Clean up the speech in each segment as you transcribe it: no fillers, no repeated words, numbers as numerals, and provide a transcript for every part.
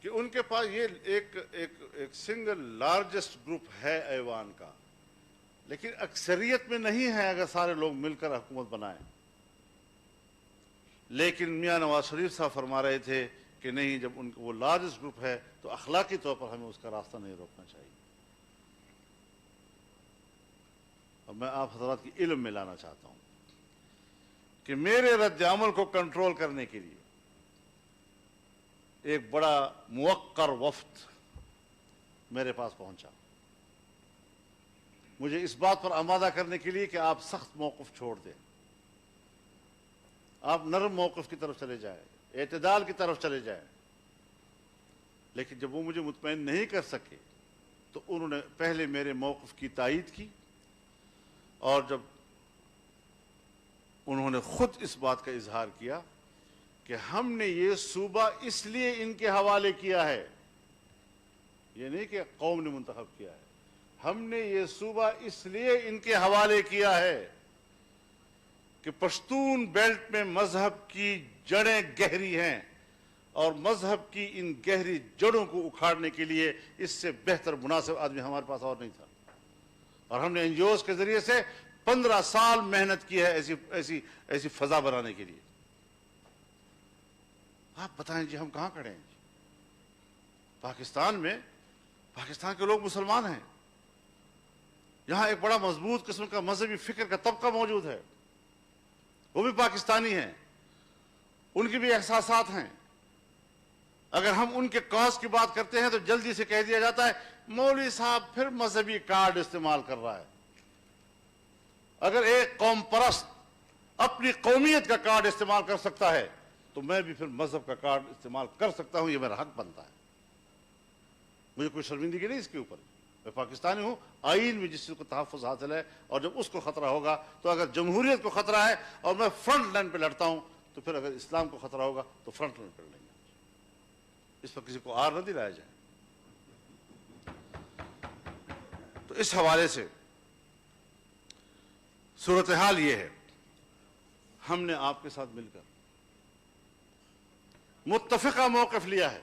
کہ ان کے پاس یہ ایک سنگل لارجسٹ گروپ ہے ایوان کا، لیکن اکثریت میں نہیں ہے اگر سارے لوگ مل کر حکومت بنائیں۔ لیکن میاں نواز شریف صاحب فرما رہے تھے کہ نہیں، جب ان کو وہ لارجسٹ گروپ ہے تو اخلاقی طور پر ہمیں اس کا راستہ نہیں روکنا چاہیے۔ اور میں آپ حضرات کی علم میں لانا چاہتا ہوں کہ میرے رد عمل کو کنٹرول کرنے کے لیے ایک بڑا موقر وفد میرے پاس پہنچا، مجھے اس بات پر آمادہ کرنے کے لیے کہ آپ سخت موقف چھوڑ دیں، آپ نرم موقف کی طرف چلے جائیں، اعتدال کی طرف چلے جائیں۔ لیکن جب وہ مجھے مطمئن نہیں کر سکے تو انہوں نے پہلے میرے موقف کی تائید کی، اور جب انہوں نے خود اس بات کا اظہار کیا کہ ہم نے یہ صوبہ اس لیے ان کے حوالے کیا ہے، یہ نہیں کہ قوم نے منتخب کیا ہے، ہم نے یہ صوبہ اس لیے ان کے حوالے کیا ہے کہ پشتون بیلٹ میں مذہب کی جڑیں گہری ہیں، اور مذہب کی ان گہری جڑوں کو اکھاڑنے کے لیے اس سے بہتر مناسب آدمی ہمارے پاس اور نہیں تھا۔ اور ہم نے این جی اوز کے ذریعے سے 15 سال محنت کی ہے ایسی فضا بنانے کے لیے۔ آپ بتائیں جی ہم کہاں کھڑے ہیں؟ پاکستان میں، پاکستان کے لوگ مسلمان ہیں، یہاں ایک بڑا مضبوط قسم کا مذہبی فکر کا طبقہ موجود ہے، وہ بھی پاکستانی ہیں، ان کی بھی احساسات ہیں۔ اگر ہم ان کے کاز کی بات کرتے ہیں تو جلدی سے کہہ دیا جاتا ہے مولوی صاحب پھر مذہبی کارڈ استعمال کر رہا ہے۔ اگر ایک قوم پرست اپنی قومیت کا کارڈ استعمال کر سکتا ہے تو میں بھی پھر مذہب کا کارڈ استعمال کر سکتا ہوں، یہ میرا حق بنتا ہے، مجھے کوئی شرمندگی نہیں اس کے اوپر۔ میں پاکستانی ہوں، آئین میں جس چیز کو تحفظ حاصل ہے، اور جب اس کو خطرہ ہوگا تو اگر جمہوریت کو خطرہ ہے اور میں فرنٹ لائن پہ لڑتا ہوں تو پھر اگر اسلام کو خطرہ ہوگا تو فرنٹ لائن پہ لڑیں گے۔ اس پر کسی کو آر نہ دلایا جائے۔ تو اس حوالے سے صورتحال یہ ہے، ہم نے آپ کے ساتھ مل کر متفقہ موقف لیا ہے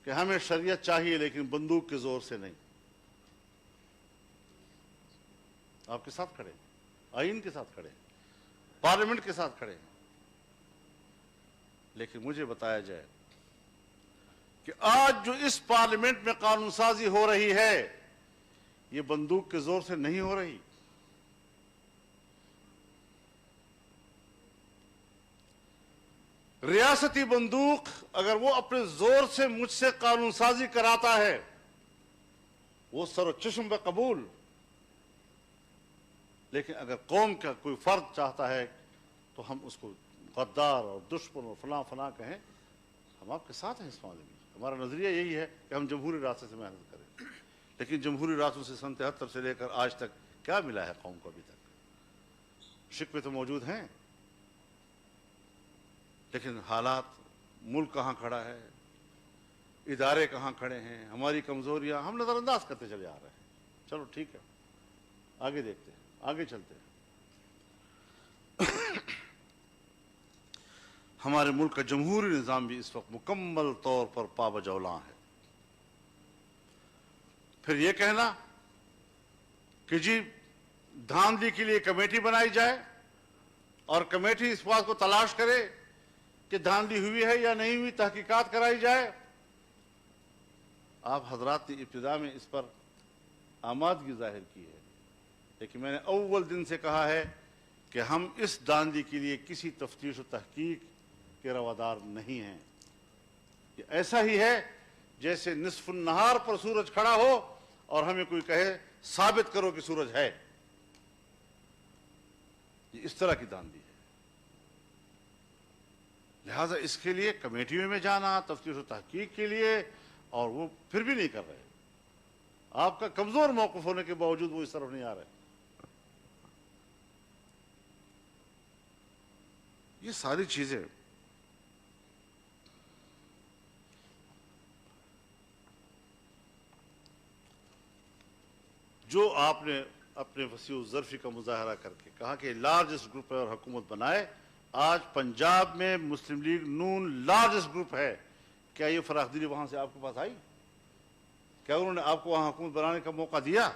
کہ ہمیں شریعت چاہیے لیکن بندوق کے زور سے نہیں۔ آپ کے ساتھ کھڑے ہیں، آئین کے ساتھ کھڑے ہیں، پارلیمنٹ کے ساتھ کھڑے ہیں، لیکن مجھے بتایا جائے کہ آج جو اس پارلیمنٹ میں قانون سازی ہو رہی ہے یہ بندوق کے زور سے نہیں ہو رہی۔ ریاستی بندوق اگر وہ اپنے زور سے مجھ سے قانون سازی کراتا ہے وہ سر و چشم پہ قبول، لیکن اگر قوم کا کوئی فرد چاہتا ہے تو ہم اس کو غدار اور دشمن اور فلاں فلاں کہیں، ہم آپ کے ساتھ ہیں اس معاملے میں۔ ہمارا نظریہ یہی ہے کہ ہم جمہوری راستے سے محنت کریں، لیکن جمہوری راستوں سے سن 73 سے لے کر آج تک کیا ملا ہے قوم کو؟ ابھی تک شکوے تو موجود ہیں، لیکن حالات، ملک کہاں کھڑا ہے، ادارے کہاں کھڑے ہیں، ہماری کمزوریاں ہم نظر انداز کرتے چلے آ رہے ہیں۔ چلو ٹھیک ہے، آگے دیکھتے ہیں، آگے چلتے ہیں۔ ہمارے ملک کا جمہوری نظام بھی اس وقت مکمل طور پر پابجولاں ہے۔ پھر یہ کہنا کہ جی دھاندلی کے لیے کمیٹی بنائی جائے اور کمیٹی اس بات کو تلاش کرے کہ دھاندلی ہوئی ہے یا نہیں ہوئی، تحقیقات کرائی جائے۔ آپ حضرات نے ابتدا میں اس پر آمادگی ظاہر کی ہے، لیکن میں نے اول دن سے کہا ہے کہ ہم اس دھاندلی کے لیے کسی تفتیش و تحقیق کے روادار نہیں ہیں۔ یہ ایسا ہی ہے جیسے نصف النہار پر سورج کھڑا ہو اور ہمیں کوئی کہے ثابت کرو کہ سورج ہے۔ یہ اس طرح کی دھاندلی ہے۔ لہٰذا اس کے لیے کمیٹیوں میں جانا تفتیش و تحقیق کے لیے، اور وہ پھر بھی نہیں کر رہے۔ آپ کا کمزور موقف ہونے کے باوجود وہ اس طرف نہیں آ رہے۔ یہ ساری چیزیں جو آپ نے اپنے وسیع الظرفی کا مظاہرہ کر کے کہا کہ لارجسٹ گروپ ہے اور حکومت بنائے، آج پنجاب میں مسلم لیگ نون لارجسٹ گروپ ہے، کیا یہ فراخ دلی وہاں سے آپ کے پاس آئی؟ کیا انہوں نے آپ کو وہاں حکومت بنانے کا موقع دیا؟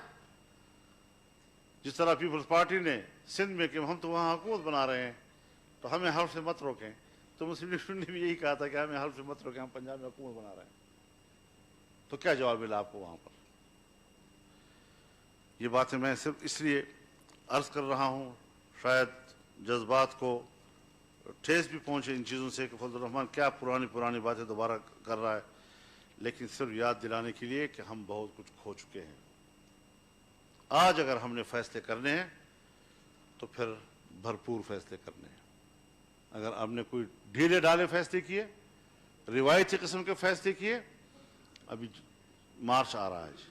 جس طرح پیپلز پارٹی نے سندھ میں کہ ہم تو وہاں حکومت بنا رہے ہیں تو ہمیں حلف سے مت روکیں، تو مسلم لیگ نے بھی یہی کہا تھا کہ ہمیں حلف سے مت روکیں، ہم پنجاب میں حکومت بنا رہے ہیں۔ تو کیا جواب ملا آپ کو وہاں پر؟ یہ باتیں میں صرف اس لیے عرض کر رہا ہوں، شاید جذبات کو ٹھیس بھی پہنچے ان چیزوں سے کہ فضل الرحمان کیا پرانی باتیں دوبارہ کر رہا ہے، لیکن صرف یاد دلانے کے لیے کہ ہم بہت کچھ کھو چکے ہیں۔ آج اگر ہم نے فیصلے کرنے ہیں تو پھر بھرپور فیصلے کرنے ہیں۔ اگر ہم نے کوئی ڈھیلے ڈالے فیصلے کیے، روایتی قسم کے فیصلے کیے، ابھی مارچ آ رہا ہے،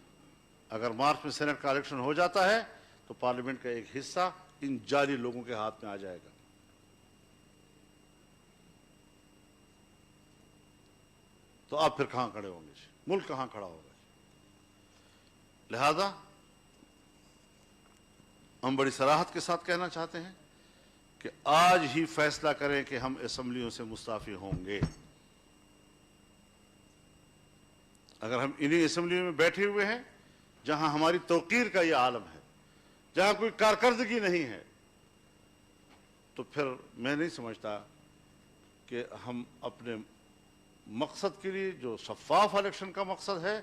اگر مارچ میں سینٹ کا الیکشن ہو جاتا ہے تو پارلیمنٹ کا ایک حصہ ان جعلی لوگوں کے ہاتھ میں آ جائے گا۔ تو آپ پھر کہاں کھڑے ہوں گے؟ ملک کہاں کھڑا ہوگا؟ لہذا ہم بڑی صراحت کے ساتھ کہنا چاہتے ہیں کہ آج ہی فیصلہ کریں کہ ہم اسمبلیوں سے مستعفی ہوں گے۔ اگر ہم انہی اسمبلیوں میں بیٹھے ہوئے ہیں جہاں ہماری توقیر کا یہ عالم ہے، جہاں کوئی کارکردگی نہیں ہے، تو پھر میں نہیں سمجھتا کہ ہم اپنے مقصد کے لیے جو شفاف الیکشن کا مقصد ہے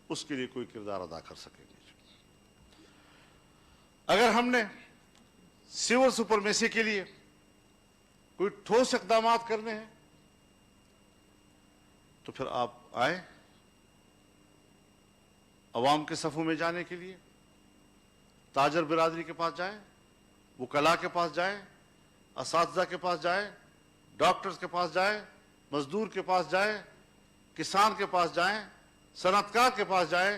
اس کے لیے کوئی کردار ادا کر سکیں گے۔ اگر ہم نے سول سپرمیسی کے لیے کوئی ٹھوس اقدامات کرنے ہیں تو پھر آپ آئیں، عوام کے صفوں میں جانے کے لیے تاجر برادری کے پاس جائیں، وکلاء کے پاس جائیں، اساتذہ کے پاس جائیں، ڈاکٹرز کے پاس جائیں، مزدور کے پاس جائیں، کسان کے پاس جائیں، صنعت کار کے پاس جائیں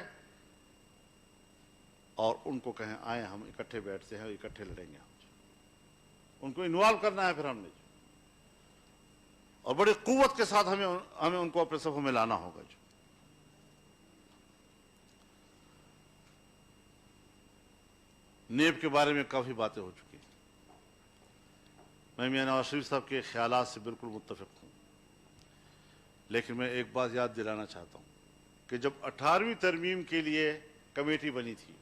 اور ان کو کہیں آئیں ہم اکٹھے بیٹھتے ہیں، اکٹھے لڑیں گے۔ ان کو انوالو کرنا ہے پھر ہم نے، اور بڑی قوت کے ساتھ ہمیں ان کو اپنے صفوں میں لانا ہوگا۔ نیب کے بارے میں کافی باتیں ہو چکی ہیں، میں میاں نواز شریف صاحب کے خیالات سے بالکل متفق ہوں، لیکن میں ایک بات یاد دلانا چاہتا ہوں کہ جب 18ویں ترمیم کے لیے کمیٹی بنی تھی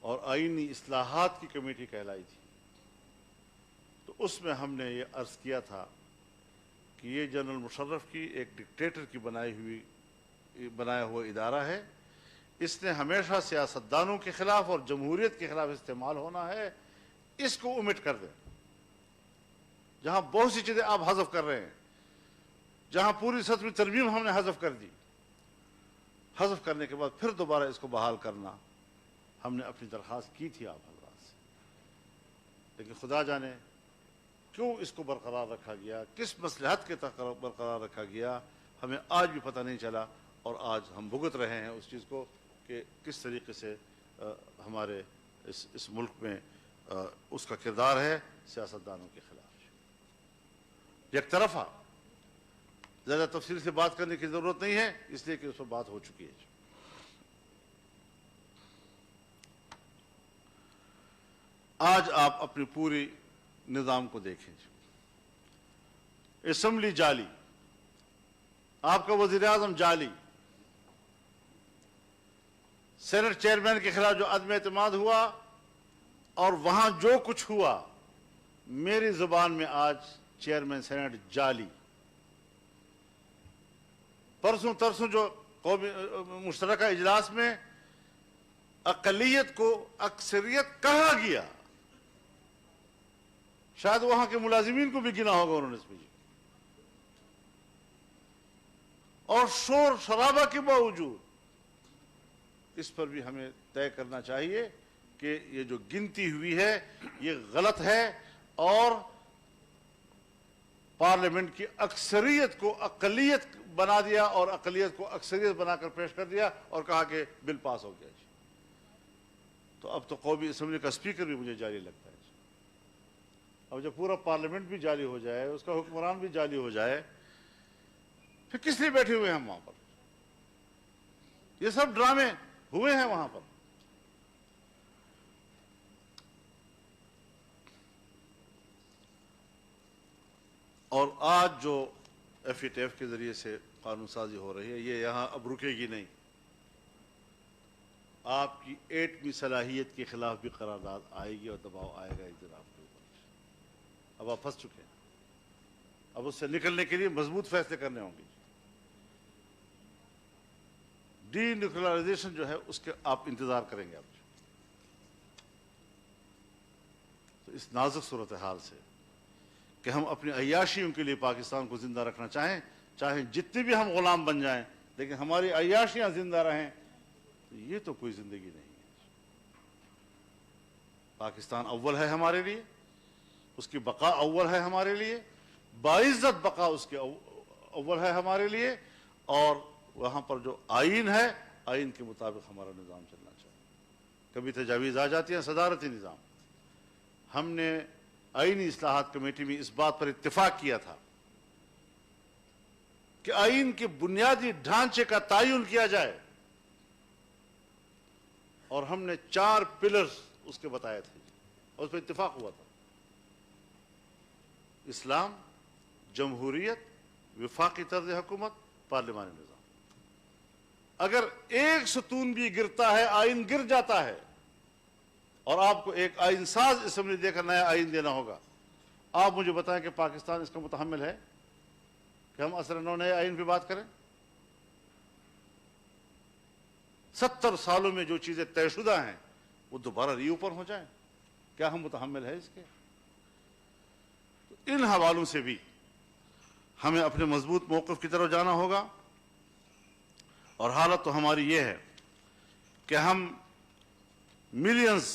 اور آئینی اصلاحات کی کمیٹی کہلائی تھی، تو اس میں ہم نے یہ عرض کیا تھا کہ یہ جنرل مشرف کی ایک ڈکٹیٹر کی بنایا ہوا ادارہ ہے، اس نے ہمیشہ سیاستدانوں کے خلاف اور جمہوریت کے خلاف استعمال ہونا ہے، اس کو omit کر دیں۔ جہاں بہت سی چیزیں آپ حذف کر رہے ہیں، جہاں پوری 7ویں ترمیم ہم نے حذف کر دی، حذف کرنے کے بعد پھر دوبارہ اس کو بحال کرنا، ہم نے اپنی درخواست کی تھی آپ حضرات سے، لیکن خدا جانے کیوں اس کو برقرار رکھا گیا، کس مصلحت کے تحت برقرار رکھا گیا، ہمیں آج بھی پتہ نہیں چلا، اور آج ہم بھگت رہے ہیں اس چیز کو کہ کس طریقے سے ہمارے اس ملک میں اس کا کردار ہے سیاستدانوں کے خلاف۔ یک طرفہ زیادہ تفصیل سے بات کرنے کی ضرورت نہیں ہے، اس لیے کہ اس پر بات ہو چکی ہے۔ آج آپ اپنی پوری نظام کو دیکھیں، اسمبلی جعلی، آپ کا وزیر اعظم جعلی، سینٹ چیئرمین کے خلاف جو عدم اعتماد ہوا اور وہاں جو کچھ ہوا، میری زبان میں آج چیئرمین سینٹ جعلی، پرسوں ترسوں جو قومی مشترکہ اجلاس میں اقلیت کو اکثریت کہا گیا، شاید وہاں کے ملازمین کو بھی گنا ہوگا انہوں نے اس میں، اور شور شرابہ کے باوجود اس پر بھی ہمیں طے کرنا چاہیے کہ یہ جو گنتی ہوئی ہے یہ غلط ہے، اور پارلیمنٹ کی اکثریت کو اقلیت بنا دیا اور اقلیت کو اکثریت بنا کر پیش کر دیا اور کہا کہ بل پاس ہو گیا۔ تو اب تو قومی اسمبلی کا اسپیکر بھی مجھے جعلی لگتا ہے۔ اب جب پورا پارلیمنٹ بھی جعلی ہو جائے، اس کا حکمران بھی جعلی ہو جائے، پھر کس لیے بیٹھے ہوئے ہیں ہم وہاں پر؟ یہ سب ڈرامے ہوئے ہیں وہاں پر۔ اور آج جو FATF کے ذریعے سے قانون سازی ہو رہی ہے، یہ یہاں اب رکے گی نہیں. آپ کی ایٹمی صلاحیت کے خلاف بھی قرارداد آئے گی اور دباؤ آئے گا ایک دن آپ کے اوپر. اب آپ پھنس چکے ہیں، اب اس سے نکلنے کے لیے مضبوط فیصلے کرنے ہوں گے. ڈی نیوکلرائزیشن جو ہے اس کے آپ انتظار کریں گے. آپ تو اس نازک صورتحال سے کہ ہم اپنی عیاشیوں کے لیے پاکستان کو زندہ رکھنا چاہیں جتنے بھی ہم غلام بن جائیں، لیکن ہماری عیاشیاں زندہ رہیں، یہ تو کوئی زندگی نہیں ہے. پاکستان اول ہے ہمارے لیے، اس کی بقا اول ہے ہمارے لیے، باعزت بقا اس کے اول ہے ہمارے لیے. اور وہاں پر جو آئین ہے، آئین کے مطابق ہمارا نظام چلنا چاہیے. کبھی تجاویز آ جاتی ہیں صدارتی نظام. ہم نے آئینی اصلاحات کمیٹی میں اس بات پر اتفاق کیا تھا کہ آئین کے بنیادی ڈھانچے کا تعین کیا جائے، اور ہم نے 4 پلرز اس کے بتائے تھے اور اس پر اتفاق ہوا تھا: اسلام، جمہوریت، وفاقی طرز حکومت، پارلیمانی نظام. اگر ایک ستون بھی گرتا ہے، آئین گر جاتا ہے، اور آپ کو ایک آئین ساز اسمبلی دے کر نیا آئین دینا ہوگا. آپ مجھے بتائیں کہ پاکستان اس کا متحمل ہے کہ ہم اثر نو نئے آئین پہ بات کریں؟ 70 سالوں میں جو چیزیں طے شدہ ہیں وہ دوبارہ ری اوپن ہو جائیں، کیا ہم متحمل ہے اس کے؟ تو ان حوالوں سے بھی ہمیں اپنے مضبوط موقف کی طرف جانا ہوگا. اور حالت تو ہماری یہ ہے کہ ہم ملینز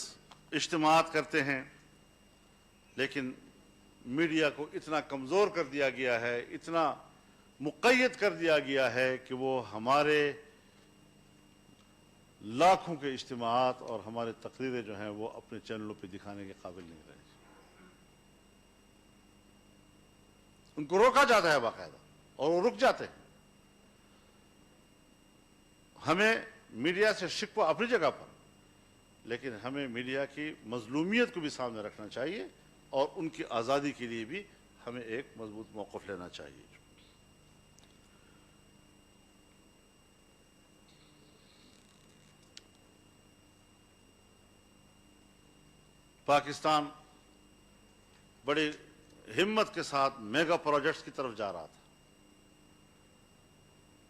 اجتماعات کرتے ہیں، لیکن میڈیا کو اتنا کمزور کر دیا گیا ہے، اتنا مقید کر دیا گیا ہے کہ وہ ہمارے لاکھوں کے اجتماعات اور ہمارے تقریریں جو ہیں وہ اپنے چینلوں پہ دکھانے کے قابل نہیں رہے. ان کو روکا جاتا ہے باقاعدہ، اور وہ رک جاتے ہیں. ہمیں میڈیا سے شکوہ اپنی جگہ پر، لیکن ہمیں میڈیا کی مظلومیت کو بھی سامنے رکھنا چاہیے، اور ان کی آزادی کے لیے بھی ہمیں ایک مضبوط موقف لینا چاہیے. پاکستان بڑی ہمت کے ساتھ میگا پروجیکٹس کی طرف جا رہا تھا.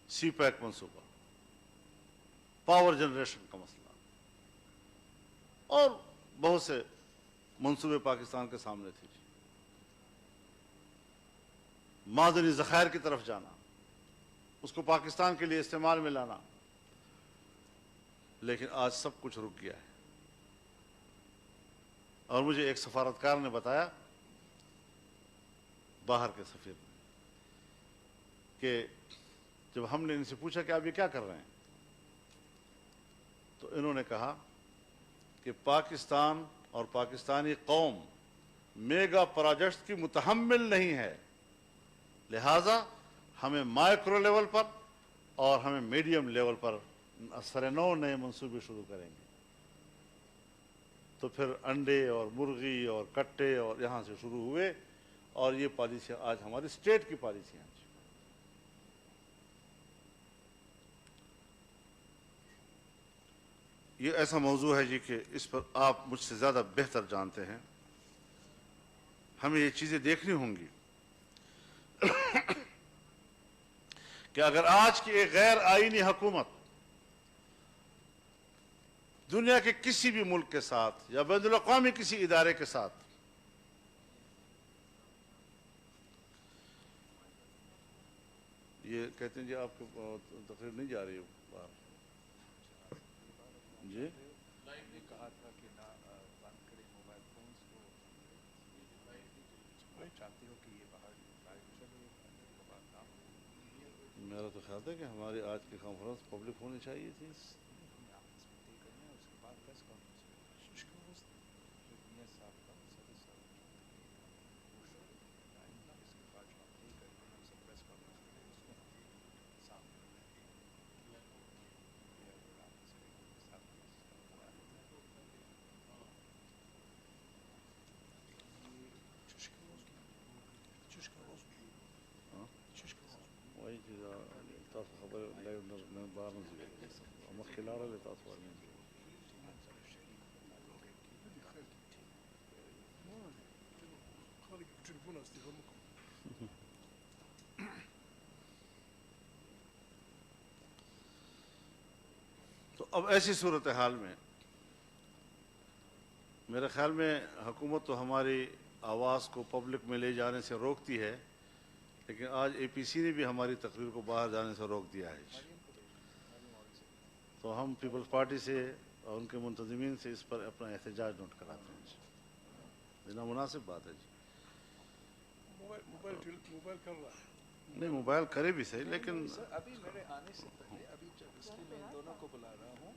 سی پیک منصوبہ، پاور جنریشن کا مسئلہ، اور بہت سے منصوبے پاکستان کے سامنے تھے. معدنی ذخائر کی طرف جانا، اس کو پاکستان کے لیے استعمال میں لانا، لیکن آج سب کچھ رک گیا ہے. اور مجھے ایک سفارتکار نے بتایا، باہر کے سفیر نے، کہ جب ہم نے ان سے پوچھا کہ آپ یہ کیا کر رہے ہیں، تو انہوں نے کہا کہ پاکستان اور پاکستانی قوم میگا پروجیکٹس کی متحمل نہیں ہے، لہذا ہمیں مائکرو لیول پر اور ہمیں میڈیم لیول پر سر نو نئے منصوبے شروع کریں گے. تو پھر انڈے اور مرغی اور کٹے اور یہاں سے شروع ہوئے، اور یہ پالیسیاں آج ہماری اسٹیٹ کی پالیسیاں ہیں. یہ ایسا موضوع ہے جی کہ اس پر آپ مجھ سے زیادہ بہتر جانتے ہیں. ہمیں یہ چیزیں دیکھنی ہوں گی کہ اگر آج کی ایک غیر آئینی حکومت دنیا کے کسی بھی ملک کے ساتھ یا بین الاقوامی کسی ادارے کے ساتھ یہ کہتے ہیں جی آپ کو تقریر نہیں جا رہی ہے باہر جی کہا تھا کہ نہ بند کریں موبائل فونز کو، چاہتے ہو کہ یہ باہر لائیو چلے، اندر کا بات نہ ہو. میرا تو خیال ہے کہ ہماری آج کی کانفرنس پبلک ہونی چاہیے تھی. ہمیں آپس میں طے کرنا ہے، اس کے بعد پریس کانفرنس کریں. میاں صاحب کا صدر صاحب آئندہ اس کے بعد جو ہم طے کریں گے، ہم سب پریس کانفرنس کریں، اس میں ہم سامنے تاسو خبر لایو نه بار نه ځي مخکې لاړل تاسو ورنه خالق تليفون استفهامكم. تو اب ایسی صورتحال میں میرے خیال میں حکومت تو ہماری آواز کو پبلک میں لے جانے سے روکتی ہے، لیکن آج اے پی سی نے بھی ہماری تقریر کو باہر جانے سے روک دیا ہے. تو ہم پیپلز پارٹی سے اور ان کے منتظمین سے اس پر اپنا احتجاج نوٹ کراتے ہیں. یہ نامناسب بات ہے جی. موبائل کر رہا ہے. نہیں موبائل کرے بھی صحیح، لیکن ابھی میرے آنے سے پہلے ابھی جب اس لیے میں ان دونوں کو بلا رہا ہوں،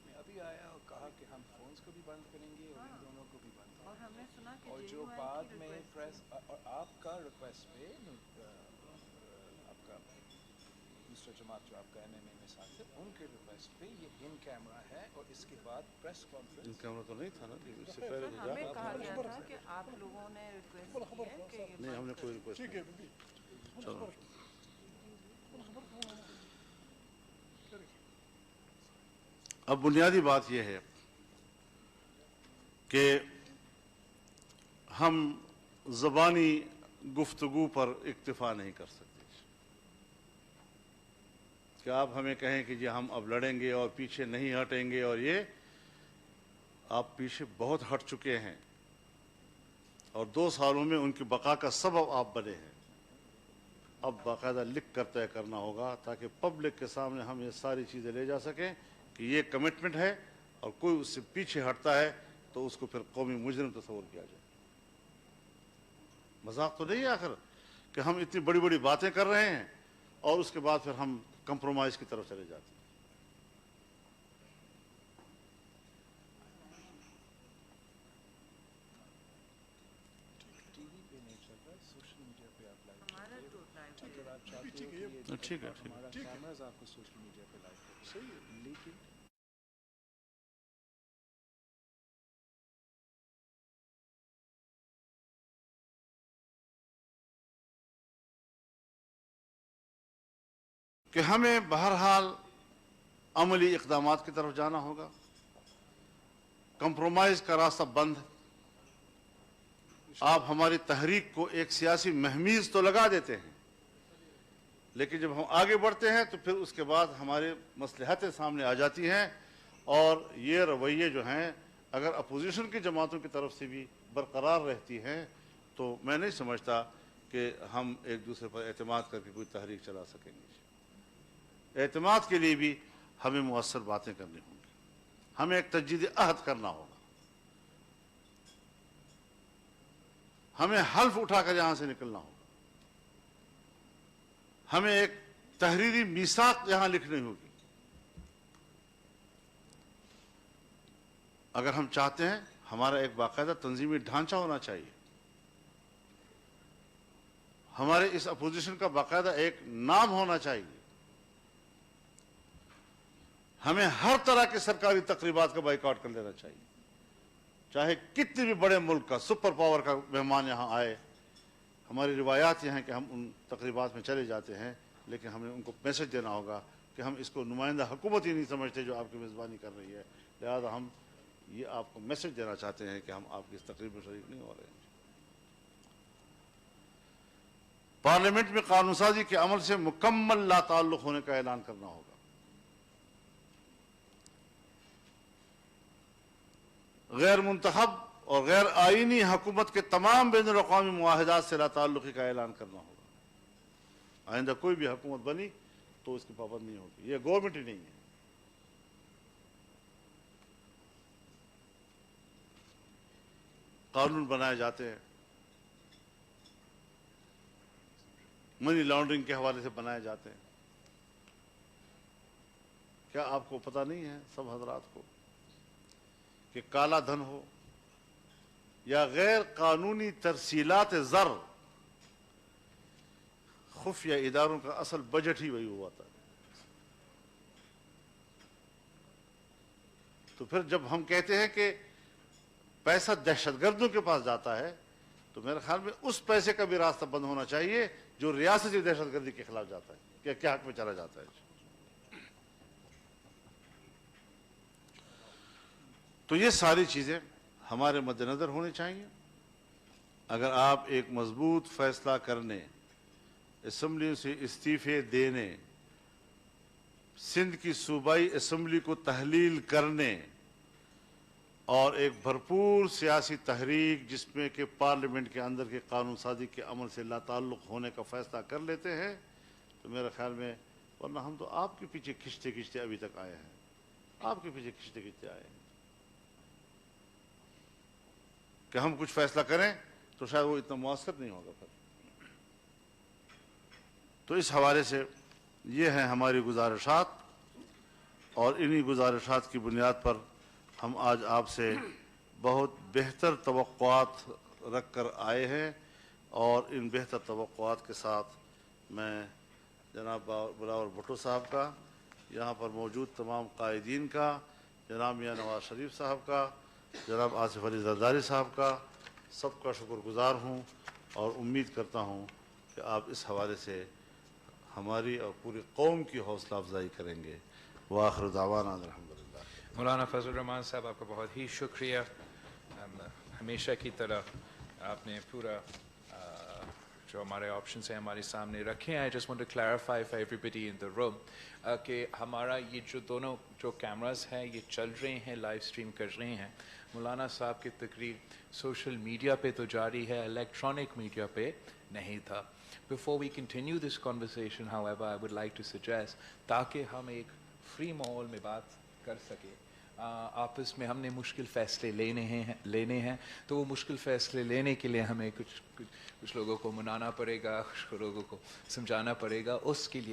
میں ابھی آیا اور کہا کہ ہم فونز کو بھی بند کریں گے اور ان دونوں کو بھی بند کریں گے. اور ہم نے سنا کہ اور جو بعد میں پریس اور آپ کا ریکویسٹ پہ آپ کا مسٹر جماعت جو آپ کا ایم ایم اے میں ساتھ ہے، ان کے ریکویسٹ پہ یہ ان کیمرہ ہے اور اس کے بعد پریس ان کانفرنس. کیمرہ تو نہیں تھا نا، اس سے پہلے تو ہمیں جا کہا گیا تھا کہ آپ لوگوں نے ریکویسٹ کی ہے کہ یہ نہیں، ہم نے کوئی ریکویسٹ ٹھیک نہیں. ہے بی چلو اب بنیادی بات یہ ہے کہ ہم زبانی گفتگو پر اکتفا نہیں کر سکتے کہ آپ ہمیں کہیں کہ جی ہم اب لڑیں گے اور پیچھے نہیں ہٹیں گے، اور یہ آپ پیچھے بہت ہٹ چکے ہیں اور 2 سالوں میں ان کی بقا کا سبب آپ بنے ہیں. اب باقاعدہ لکھ کر طے کرنا ہوگا تاکہ پبلک کے سامنے ہم یہ ساری چیزیں لے جا سکیں کہ یہ کمٹمنٹ ہے، اور کوئی اس سے پیچھے ہٹتا ہے تو اس کو پھر قومی مجرم تصور کیا جائے. مذاق تو نہیں ہے آخر کہ ہم اتنی بڑی بڑی باتیں کر رہے ہیں اور اس کے بعد پھر ہم کمپرومائز کی طرف چلے جاتے ہیں. ٹی وی پہ نہیں چل رہا ہے، سوشل میڈیا پہ آپ لائیو ہمارا تو لائیو اگر آپ چاہتے ہو کہ ٹھیک ہے، ٹھیک ہے. ہمارا کیمراز آپ کو سوشل میڈیا پہ لائیو کریں، صحیح ہے. لیکن کہ ہمیں بہرحال عملی اقدامات کی طرف جانا ہوگا. کمپرومائز کا راستہ بند. آپ ہماری تحریک کو ایک سیاسی مہمیز تو لگا دیتے ہیں، لیکن جب ہم آگے بڑھتے ہیں تو پھر اس کے بعد ہمارے مصلحتیں سامنے آ جاتی ہیں، اور یہ رویے جو ہیں اگر اپوزیشن کی جماعتوں کی طرف سے بھی برقرار رہتی ہیں تو میں نہیں سمجھتا کہ ہم ایک دوسرے پر اعتماد کر کے کوئی تحریک چلا سکیں گے. اعتماد کے لیے بھی ہمیں مؤثر باتیں کرنی ہوں گی. ہمیں ایک تجدید عہد کرنا ہوگا. ہمیں حلف اٹھا کر یہاں سے نکلنا ہوگا. ہمیں ایک تحریری میثاق یہاں لکھنی ہوگی. اگر ہم چاہتے ہیں ہمارا ایک باقاعدہ تنظیمی ڈھانچہ ہونا چاہیے. ہمارے اس اپوزیشن کا باقاعدہ ایک نام ہونا چاہیے. ہمیں ہر طرح کے سرکاری تقریبات کا بائیکاٹ کر لینا چاہیے، چاہے کتنے بھی بڑے ملک کا سپر پاور کا مہمان یہاں آئے. ہماری روایات یہ ہیں کہ ہم ان تقریبات میں چلے جاتے ہیں، لیکن ہمیں ان کو میسج دینا ہوگا کہ ہم اس کو نمائندہ حکومت ہی نہیں سمجھتے جو آپ کی میزبانی کر رہی ہے، لہذا ہم یہ آپ کو میسج دینا چاہتے ہیں کہ ہم آپ کی اس تقریب میں شریک نہیں ہو رہے ہیں. پارلیمنٹ میں قانون سازی کے عمل سے مکمل لا تعلق ہونے کا اعلان کرنا ہوگا. غیر منتخب اور غیر آئینی حکومت کے تمام بین الاقوامی معاہدات سے لا تعلقی کا اعلان کرنا ہوگا. آئندہ کوئی بھی حکومت بنی تو اس کی پابند نہیں ہوگی. یہ گورنمنٹ ہی نہیں ہے. قانون بنائے جاتے ہیں منی لانڈرنگ کے حوالے سے بنائے جاتے ہیں. کیا آپ کو پتہ نہیں ہے سب حضرات کو کہ کالا دھن ہو یا غیر قانونی ترسیلات زر، خفیہ اداروں کا اصل بجٹ ہی وہی ہوا تھا. تو پھر جب ہم کہتے ہیں کہ پیسہ دہشت گردوں کے پاس جاتا ہے تو میرے خیال میں اس پیسے کا بھی راستہ بند ہونا چاہیے جو ریاستی دہشت گردی کے خلاف جاتا ہے. کے حق میں چلا جاتا ہے. تو یہ ساری چیزیں ہمارے مد نظر ہونی چاہیے. اگر آپ ایک مضبوط فیصلہ کرنے، اسمبلی سے استعفے دینے، سندھ کی صوبائی اسمبلی کو تحلیل کرنے اور ایک بھرپور سیاسی تحریک جس میں کہ پارلیمنٹ کے اندر کے قانون سازی کے عمل سے لا تعلق ہونے کا فیصلہ کر لیتے ہیں، تو میرے خیال میں، ورنہ ہم تو آپ کے پیچھے کھنچتے کھنچتے ابھی تک آئے ہیں، آپ کے پیچھے کھنچتے کھنچتے آئے ہیں کہ ہم کچھ فیصلہ کریں تو شاید وہ اتنا مؤثر نہیں ہوگا پھر. تو اس حوالے سے یہ ہیں ہماری گزارشات، اور انہی گزارشات کی بنیاد پر ہم آج آپ سے بہت بہتر توقعات رکھ کر آئے ہیں، اور ان بہتر توقعات کے ساتھ میں جناب بلاول بھٹو صاحب کا، یہاں پر موجود تمام قائدین کا، جناب میاں نواز شریف صاحب کا، جناب آصف علی زرداری صاحب کا، سب کا شکر گزار ہوں، اور امید کرتا ہوں کہ آپ اس حوالے سے ہماری اور پوری قوم کی حوصلہ افزائی کریں گے. وآخر دعوانا الحمدللہ. مولانا فضل الرحمان صاحب، آپ کا بہت ہی شکریہ. ہمیشہ کی طرح آپ نے پورا جو ہمارے آپشنس ہیں ہمارے سامنے رکھے ہیں. I just want to clarify for everybody in the room کہ ہمارا یہ جو دونوں جو کیمراز ہیں یہ چل رہے ہیں، لائیو اسٹریم کر رہے ہیں. مولانا صاحب کی تقریر سوشل میڈیا پہ تو جاری ہے، الیکٹرانک میڈیا پہ نہیں تھا. Before we continue this conversation, however, I would like to suggest تاکہ ہم ایک فری ماحول میں بات کر سکیں، آپس میں ہم نے مشکل فیصلے لینے ہیں تو وہ مشکل فیصلے لینے کے لیے ہمیں کچھ لوگوں کو منانا پڑے گا، کچھ لوگوں کو سمجھانا پڑے گا. اس کے لیے